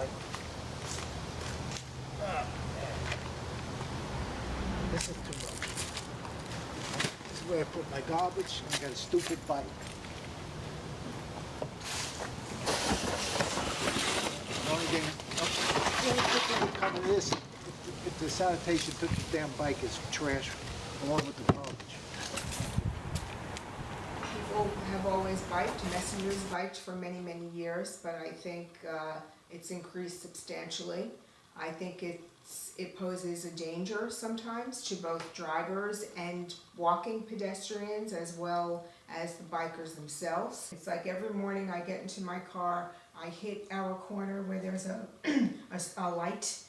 bike. This is too much. This is where I put my garbage, and I got a stupid bike. The only thing that come of this, if the sanitation took the damn bike as trash along with the garbage. People have always biked, Messengers biked for many, many years, but I think it's increased substantially. I think it poses a danger sometimes to both drivers and walking pedestrians as well as the bikers themselves. It's like every morning I get into my car, I hit our corner where there's a light.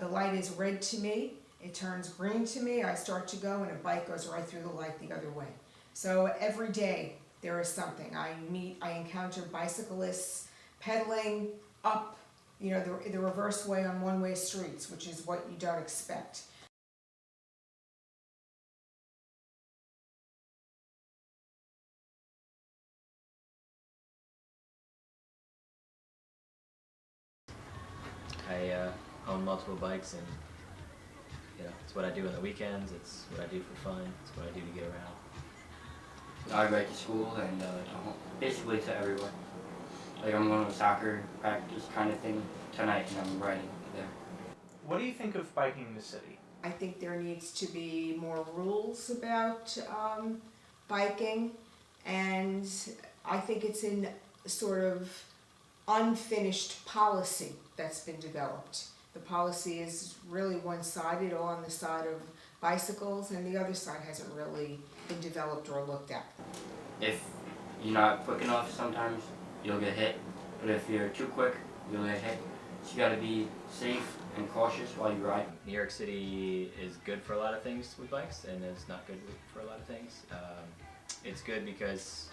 The light is red to me, it turns green to me, I start to go and a bike goes right through the light the other way. So every day there is something. I encounter bicyclists pedaling up, you know, the reverse way on one-way streets, which is what you don't expect. I own multiple bikes, and it's what I do on the weekends. It's what I do for fun. It's what I do to get around. I ride to school and to home, basically to everywhere. Like I'm going to a soccer practice kind of thing tonight, and I'm riding there. What do you think of biking the city? I think there needs to be more rules about biking, and I think it's in sort of unfinished policy that's been developed. The policy is really one-sided, all on the side of bicycles, and the other side hasn't really been developed or looked at. If you're not quick enough, sometimes you'll get hit, but if you're too quick, you'll get hit. So you gotta be safe and cautious while you ride. New York City is good for a lot of things with bikes, and it's not good for a lot of things. It's good because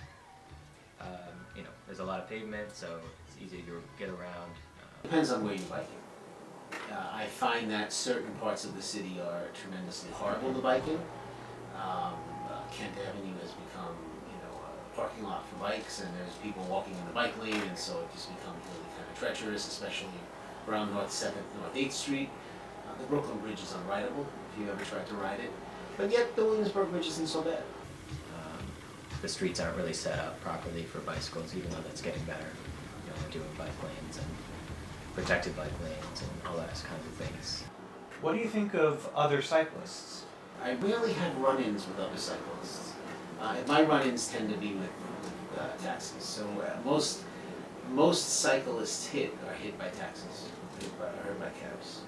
there's a lot of pavement, so it's easy to get around. Depends on where you're biking. I find that certain parts of the city are tremendously horrible to bike in. Kent Avenue has become, a parking lot for bikes, and there's people walking in the bike lane, and so it just becomes really kind of treacherous, especially around North 7th, North 8th Street. The Brooklyn Bridge is unrideable if you ever tried to ride it, but yet the Williamsburg Bridge isn't so bad. The streets aren't really set up properly for bicycles, even though that's getting better. They're doing bike lanes and protected bike lanes and all those kinds of things. What do you think of other cyclists? I rarely have run-ins with other cyclists. My run-ins tend to be with taxis. So most cyclists are hit by taxis, are hit by cabs.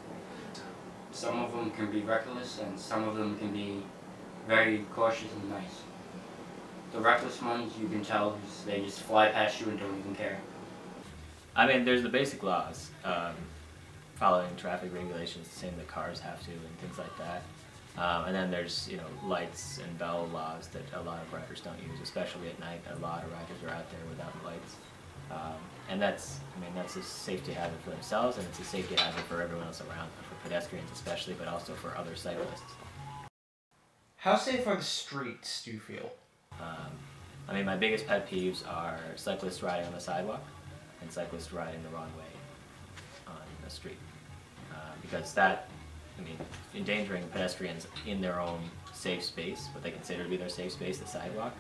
Some of them can be reckless, and some of them can be very cautious and nice. The reckless ones, you can tell, they just fly past you and don't even care. I mean, there's the basic laws, following traffic regulations, the same that cars have to, and things like that. And then there's, lights and bell laws that a lot of riders don't use, especially at night. A lot of riders are out there without lights. And that's a safety hazard for themselves, and it's a safety hazard for everyone else around, for pedestrians especially, but also for other cyclists. How safe are the streets, do you feel? My biggest pet peeves are cyclists riding on the sidewalk and cyclists riding the wrong way on the street. Because that, endangering pedestrians in their own safe space, what they consider to be their safe space, the sidewalk,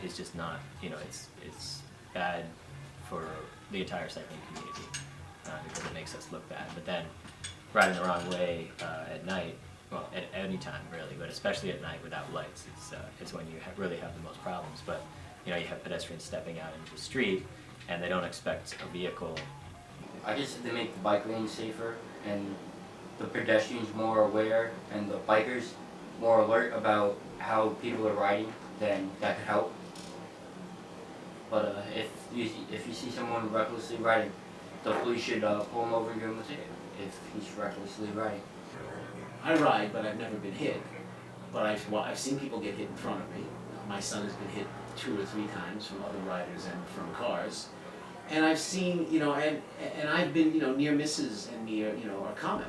is just not, it's bad for the entire cycling community because it makes us look bad. But then riding the wrong way at night, well, at any time really, but especially at night without lights, it's when you really have the most problems. But you have pedestrians stepping out into the street, and they don't expect a vehicle. I guess if they make the bike lanes safer and the pedestrians more aware and the bikers more alert about how people are riding, then that could help. But if you see someone recklessly riding, the police should pull him over and give him a ticket if he's recklessly riding. I ride, but I've never been hit. But I've seen people get hit in front of me. My son has been hit 2 or 3 times from other riders and from cars. And I've seen, and I've been, near misses and near, are common.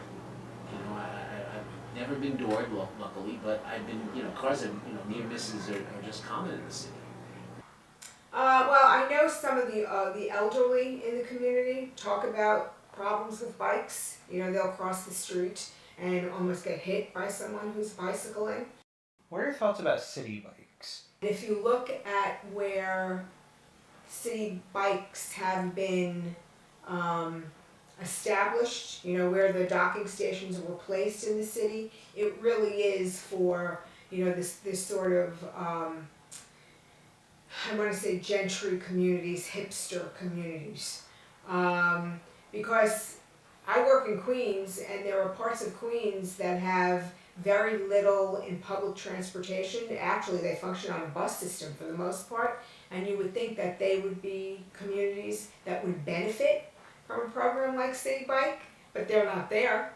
I've never been doored, luckily, but I've been, cars and, near misses are just common in the city. Well, I know some of the elderly in the community talk about problems with bikes. You know, they'll cross the street and almost get hit by someone who's bicycling. What are your thoughts about city bikes? If you look at where city bikes have been established, you know, where the docking stations were placed in the city, it really is for, you know, this sort of, I want to say gentry communities, hipster communities. Because I work in Queens, and there are parts of Queens that have very little in public transportation. Actually, they function on a bus system for the most part, and you would think that they would be communities that would benefit from a program like City Bike, but they're not there.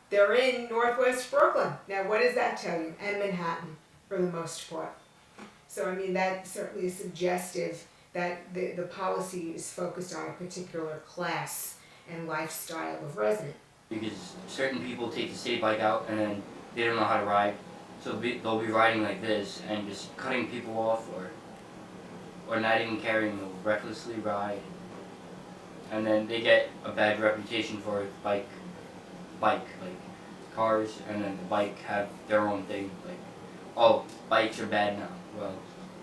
They're in Northwest Brooklyn. Now, what does that tell you? And Manhattan, for the most part. So, I mean, that certainly is suggestive that the policy is focused on a particular class and lifestyle of resident. Because certain people take the city bike out and then they don't know how to ride, so they'll be riding like this and just cutting people off, or not even caring, they'll recklessly ride, and then they get a bad reputation for bike, like cars, and then the bike have their own thing, like, oh, bikes are bad now. Well,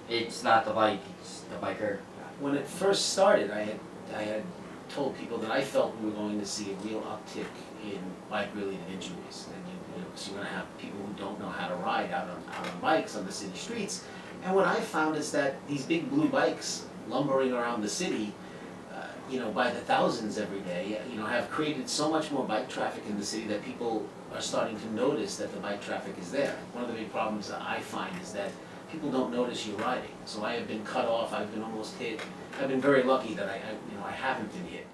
it's not the bike, it's the biker. When it first started, I had told people that I felt we were going to see a real uptick in bike-related injuries. And so you're going to have people who don't know how to ride out on bikes on the city streets. And what I found is that these big blue bikes lumbering around the city, by the thousands every day, have created so much more bike traffic in the city that people are starting to notice that the bike traffic is there. One of the big problems that I find is that people don't notice you riding. So I have been cut off, I've been almost hit. I've been very lucky that I haven't been hit.